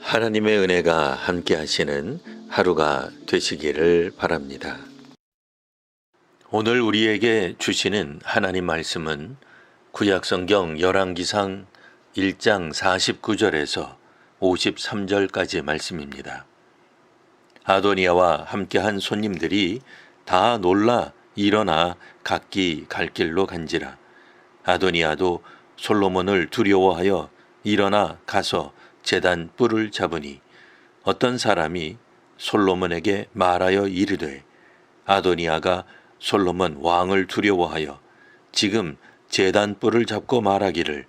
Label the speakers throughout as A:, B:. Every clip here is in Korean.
A: 하나님의 은혜가 함께 하시는 하루가 되시기를 바랍니다. 오늘 우리에게 주시는 하나님 말씀은 구약성경 열왕기상 1장 49절에서 53절까지 말씀입니다. 아도니아와 함께한 손님들이 다 놀라 일어나 각기 갈 길로 간지라. 아도니아도 솔로몬을 두려워하여 일어나 가서 제단 뿔을 잡으니 어떤 사람이 솔로몬에게 말하여 이르되 아도니아가 솔로몬 왕을 두려워하여 지금 제단 뿔을 잡고 말하기를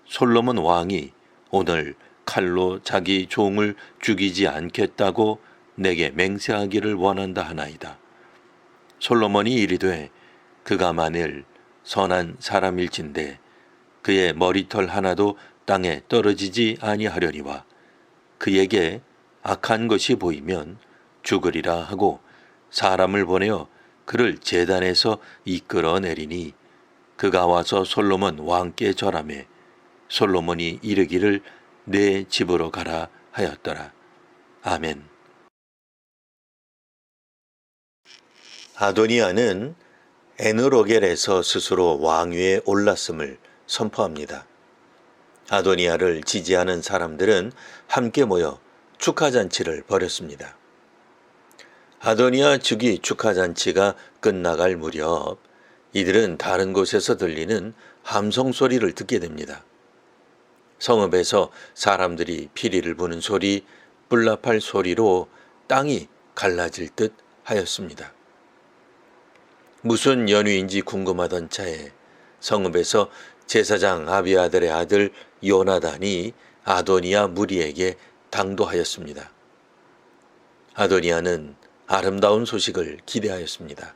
A: 솔로몬 왕이 오늘 칼로 자기 종을 죽이지 않겠다고 내게 맹세하기를 원한다 하나이다. 솔로몬이 이르되 그가 만일 선한 사람일진데 그의 머리털 하나도 땅에 떨어지지 아니하려니와 그에게 악한 것이 보이면 죽으리라 하고 사람을 보내어 그를 제단에서 이끌어내리니 그가 와서 솔로몬 왕께 절하매 솔로몬이 이르기를 내 집으로 가라 하였더라. 아멘. 아도니아는 에느로겔에서 스스로 왕위에 올랐음을 선포합니다. 아도니아를 지지하는 사람들은 함께 모여 축하잔치를 벌였습니다. 아도니아 즉위 축하잔치가 끝나갈 무렵 이들은 다른 곳에서 들리는 함성 소리를 듣게 됩니다. 성읍에서 사람들이 피리를 부는 소리, 뿔나팔 소리로 땅이 갈라질 듯 하였습니다. 무슨 연유인지 궁금하던 차에 성읍에서 제사장 아비아들의 아들 요나단이 아도니아 무리에게 당도하였습니다. 아도니아는 아름다운 소식을 기대하였습니다.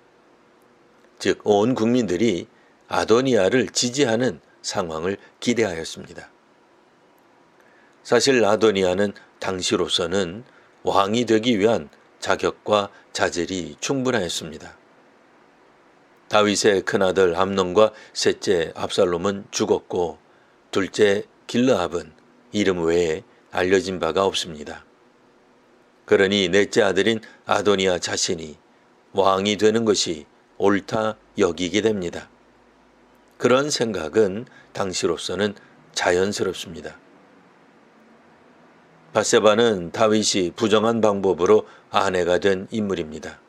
A: 즉, 온 국민들이 아도니아를 지지하는 상황을 기대하였습니다. 사실 아도니아는 당시로서는 왕이 되기 위한 자격과 자질이 충분하였습니다. 다윗의 큰아들 암논과 셋째 압살롬은 죽었고 둘째 길르압은 이름 외에 알려진 바가 없습니다. 그러니 넷째 아들인 아도니아 자신이 왕이 되는 것이 옳다 여기게 됩니다. 그런 생각은 당시로서는 자연스럽습니다. 밧세바는 다윗이 부정한 방법으로 아내가 된 인물입니다.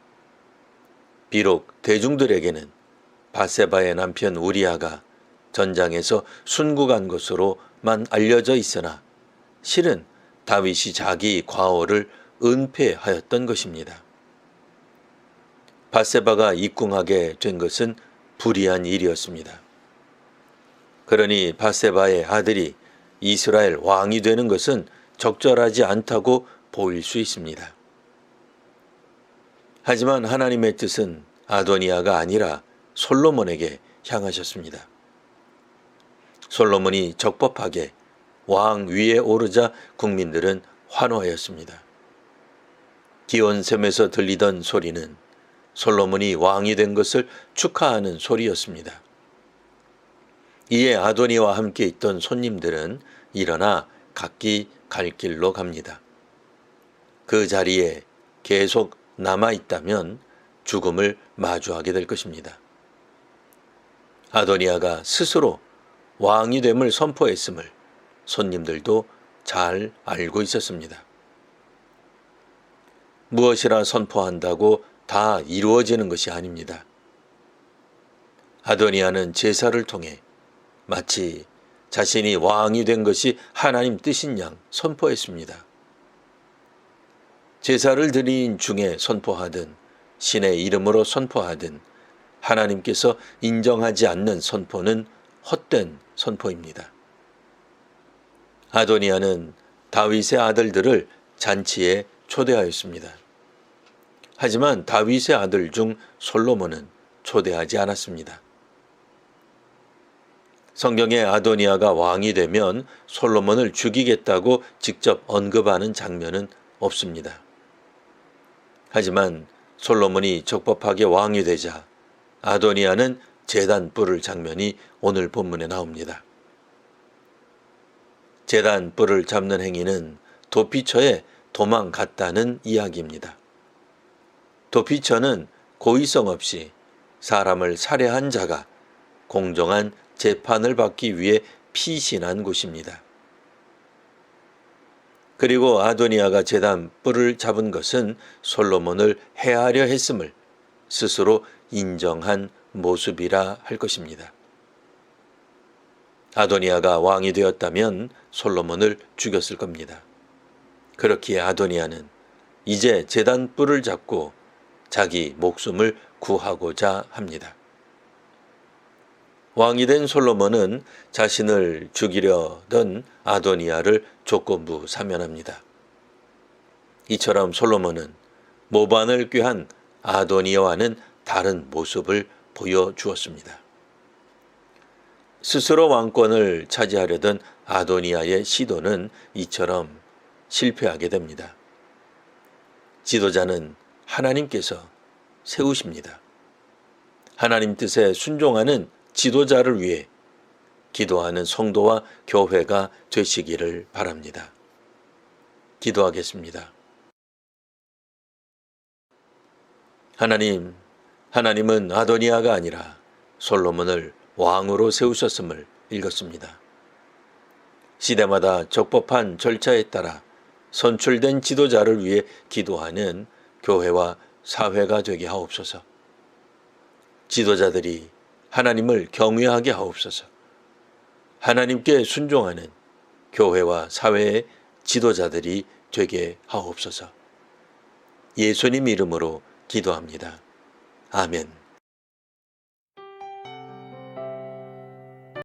A: 비록 대중들에게는 밧세바의 남편 우리아가 전장에서 순국한 것으로만 알려져 있으나 실은 다윗이 자기 과오를 은폐하였던 것입니다. 밧세바가 입궁하게 된 것은 불의한 일이었습니다. 그러니 밧세바의 아들이 이스라엘 왕이 되는 것은 적절하지 않다고 보일 수 있습니다. 하지만 하나님의 뜻은 아도니아가 아니라 솔로몬에게 향하셨습니다. 솔로몬이 적법하게 왕 위에 오르자 국민들은 환호하였습니다. 기온샘에서 들리던 소리는 솔로몬이 왕이 된 것을 축하하는 소리였습니다. 이에 아도니아와 함께 있던 손님들은 일어나 각기 갈 길로 갑니다. 그 자리에 계속 남아있다면 죽음을 마주하게 될 것입니다. 아도니아가 스스로 왕이 됨을 선포했음을 손님들도 잘 알고 있었습니다. 무엇이라 선포한다고 다 이루어지는 것이 아닙니다. 아도니아는 제사를 통해 마치 자신이 왕이 된 것이 하나님 뜻인 양 선포했습니다. 제사를 드린 중에 선포하든 신의 이름으로 선포하든 하나님께서 인정하지 않는 선포는 헛된 선포입니다. 아도니아는 다윗의 아들들을 잔치에 초대하였습니다. 하지만 다윗의 아들 중 솔로몬은 초대하지 않았습니다. 성경에 아도니아가 왕이 되면 솔로몬을 죽이겠다고 직접 언급하는 장면은 없습니다. 하지만 솔로몬이 적법하게 왕이 되자 아도니아는 제단 뿔을 장면이 오늘 본문에 나옵니다. 제단 뿔을 잡는 행위는 도피처에 도망갔다는 이야기입니다. 도피처는 고의성 없이 사람을 살해한 자가 공정한 재판을 받기 위해 피신한 곳입니다. 그리고 아도니아가 제단 뿔을 잡은 것은 솔로몬을 해하려 했음을 스스로 인정한 모습이라 할 것입니다. 아도니아가 왕이 되었다면 솔로몬을 죽였을 겁니다. 그렇기에 아도니아는 이제 제단 뿔을 잡고 자기 목숨을 구하고자 합니다. 왕이 된 솔로몬은 자신을 죽이려던 아도니아를 조건부 사면합니다. 이처럼 솔로몬은 모반을 꾀한 아도니아와는 다른 모습을 보여주었습니다. 스스로 왕권을 차지하려던 아도니아의 시도는 이처럼 실패하게 됩니다. 지도자는 하나님께서 세우십니다. 하나님 뜻에 순종하는 지도자를 위해 기도하는 성도와 교회가 되시기를 바랍니다. 기도하겠습니다. 하나님은 아도니아가 아니라 솔로몬을 왕으로 세우셨음을 읽었습니다. 시대마다 적법한 절차에 따라 선출된 지도자를 위해 기도하는 교회와 사회가 되게 하옵소서. 지도자들이 하나님을 경외하게 하옵소서. 하나님께 순종하는 교회와 사회의 지도자들이 되게 하옵소서. 예수님 이름으로 기도합니다. 아멘.